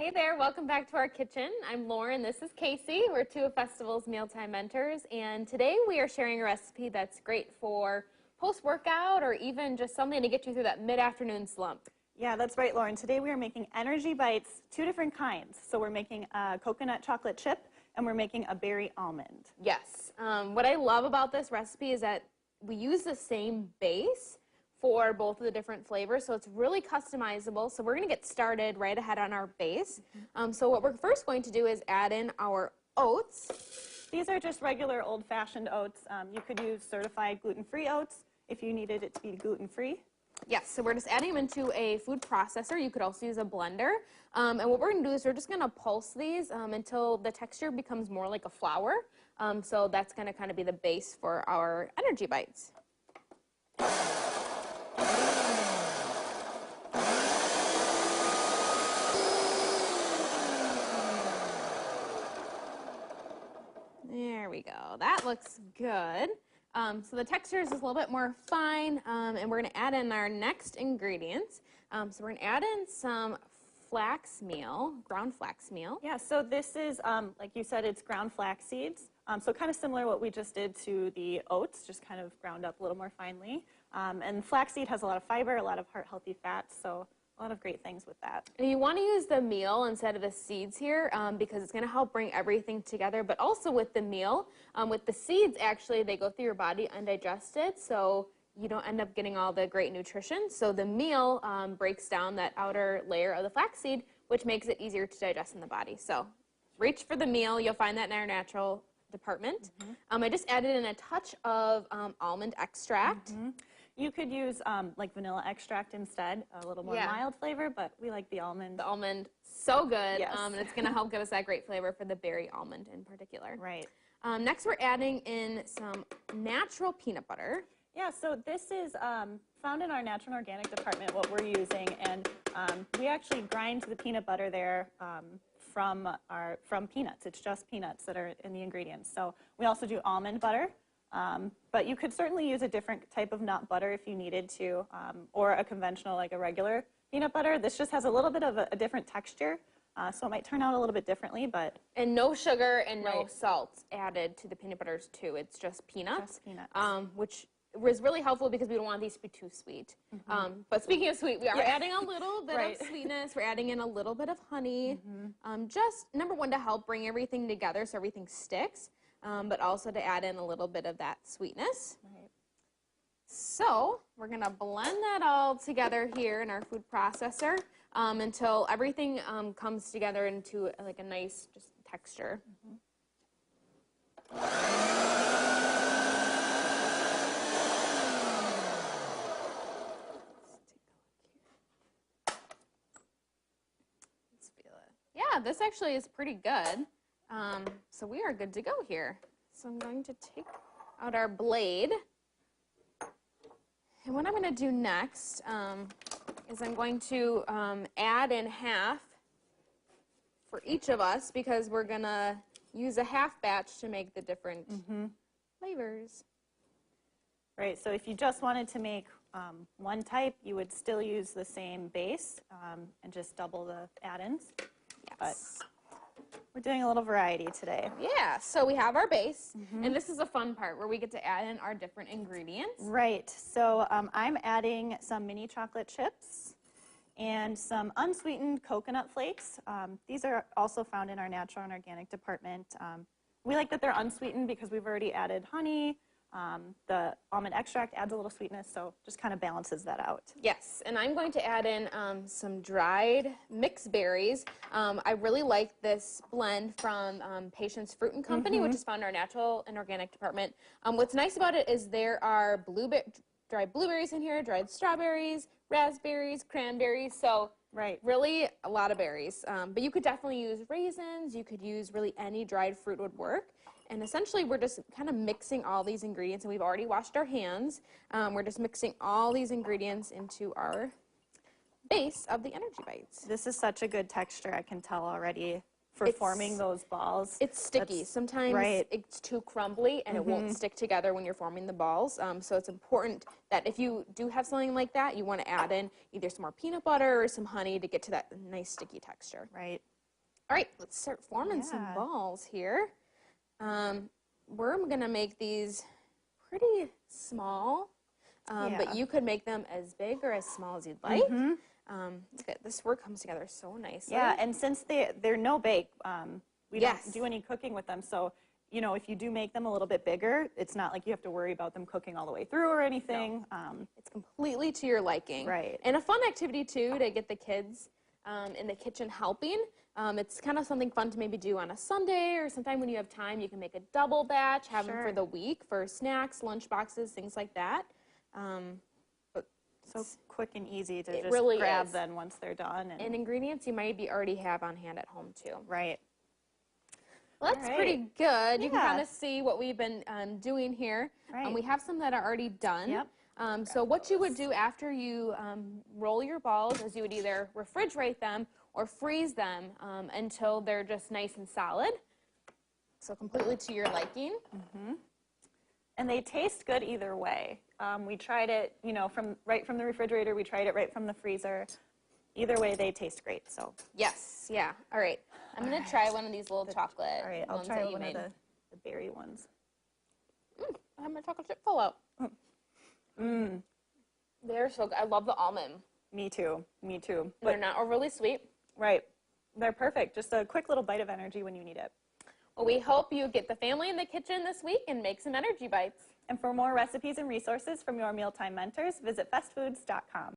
Hey there, welcome back to our kitchen. I'm Lauren, this is Casey. We're two of Festival's Mealtime Mentors, and today we are sharing a recipe that's great for post-workout or even just something to get you through that mid-afternoon slump. Yeah, that's right, Lauren. Today we are making energy bites, two different kinds. So we're making a coconut chocolate chip and we're making a berry almond. Yes, what I love about this recipe is that we use the same base for both of the different flavors, so it's really customizable. So we're going to get started right ahead on our base. So what we're first going to do is add in our oats. These are just regular old-fashioned oats. You could use certified gluten-free oats if you needed it to be gluten-free. Yes, so we're just adding them into a food processor. You could also use a blender. And what we're going to do is we're just going to pulse these until the texture becomes more like a flour. So that's going to kind of be the base for our energy bites. There we go. That looks good. So the texture is just a little bit more fine, and we're going to add in our next ingredients. So we're going to add in some flax meal, ground flax meal. Yeah, so this is, like you said, it's ground flax seeds. So kind of similar to what we just did to the oats, just kind of ground up a little more finely. And flaxseed has a lot of fiber, a lot of heart-healthy fats, so a lot of great things with that. And you want to use the meal instead of the seeds here because it's going to help bring everything together. But also with the meal, with the seeds, actually, they go through your body undigested, so you don't end up getting all the great nutrition. So the meal breaks down that outer layer of the flaxseed, which makes it easier to digest in the body. So reach for the meal. You'll find that in our natural department. I just added in a touch of almond extract. You could use like vanilla extract instead, a little more mild flavor, but we like the almond. The almond, so good, Yes. and it's going to help give us that great flavor for the berry almond in particular. Right. Next, we're adding in some natural peanut butter. Yeah, so this is found in our natural and organic department, what we're using, and we actually grind the peanut butter there from peanuts. It's just peanuts that are in the ingredients. So we also do almond butter. But you could certainly use a different type of nut butter if you needed to, or a conventional, like a regular peanut butter. This just has a little bit of a different texture, so it might turn out a little bit differently. And no sugar and no salt added to the peanut butters too. It's just peanuts, which was really helpful because we don't want these to be too sweet. But speaking of sweet, we are adding a little bit of sweetness. We're adding in a little bit of honey, just number one, to help bring everything together so everything sticks. But also to add in a little bit of that sweetness. Right. So we're going to blend that all together here in our food processor until everything comes together into like a nice just texture. Let's feel it. Yeah, this actually is pretty good. So we are good to go here. So I'm going to take out our blade. And what I'm going to do next is I'm going to add in half for each of us because we're going to use a half batch to make the different flavors. Right, so if you just wanted to make one type, you would still use the same base and just double the add-ins. Yes. We're doing a little variety today. Yeah, so we have our base, and this is a fun part where we get to add in our different ingredients. Right, so I'm adding some mini chocolate chips and some unsweetened coconut flakes. These are also found in our natural and organic department. We like that they're unsweetened because we've already added honey. The almond extract adds a little sweetness, so just kind of balances that out. Yes, and I'm going to add in some dried mixed berries. I really like this blend from Patience Fruit and Company, which is found in our natural and organic department. What's nice about it is there are dried blueberries in here, dried strawberries, raspberries, cranberries, so really a lot of berries. But you could definitely use raisins, you could use really any dried fruit would work. And essentially, we're just kind of mixing all these ingredients, and we've already washed our hands. We're just mixing all these ingredients into our base of the energy bites. This is such a good texture, I can tell already, for forming those balls. It's sticky. Sometimes it's too crumbly, and it won't stick together when you're forming the balls. So it's important that if you do have something like that, you want to add in either some more peanut butter or some honey to get to that nice sticky texture. Right. All right, let's start forming some balls here. We're going to make these pretty small, but you could make them as big or as small as you'd like. Look at this work comes together so nicely. Yeah, and since they're no bake, we don't do any cooking with them. So, you know, if you do make them a little bit bigger, it's not like you have to worry about them cooking all the way through or anything. No. It's completely to your liking. Right. And a fun activity, too, to get the kids in the kitchen helping. It's kind of something fun to maybe do on a Sunday, or sometime when you have time, you can make a double batch, have them for the week for snacks, lunch boxes, things like that. So quick and easy to just really grab then once they're done. And ingredients you might already have on hand at home, too. Right. Well, that's pretty good. You can kind of see what we've been doing here. Right. We have some that are already done. Yep. So what you would do after you roll your balls is you would either refrigerate them or freeze them until they're just nice and solid. So completely to your liking. And they taste good either way. We tried it, you know, right from the refrigerator. We tried it right from the freezer. Either way, they taste great. So yes, yeah. All right, I'm gonna try one of these little chocolate. All right, I'll try one of the berry ones. I have my chocolate chip full out. They're so good. I love the almond. Me too. Me too. But they're not overly sweet. Right. They're perfect. Just a quick little bite of energy when you need it. Well, we hope you get the family in the kitchen this week and make some energy bites. And for more recipes and resources from your mealtime mentors, visit festfoods.com.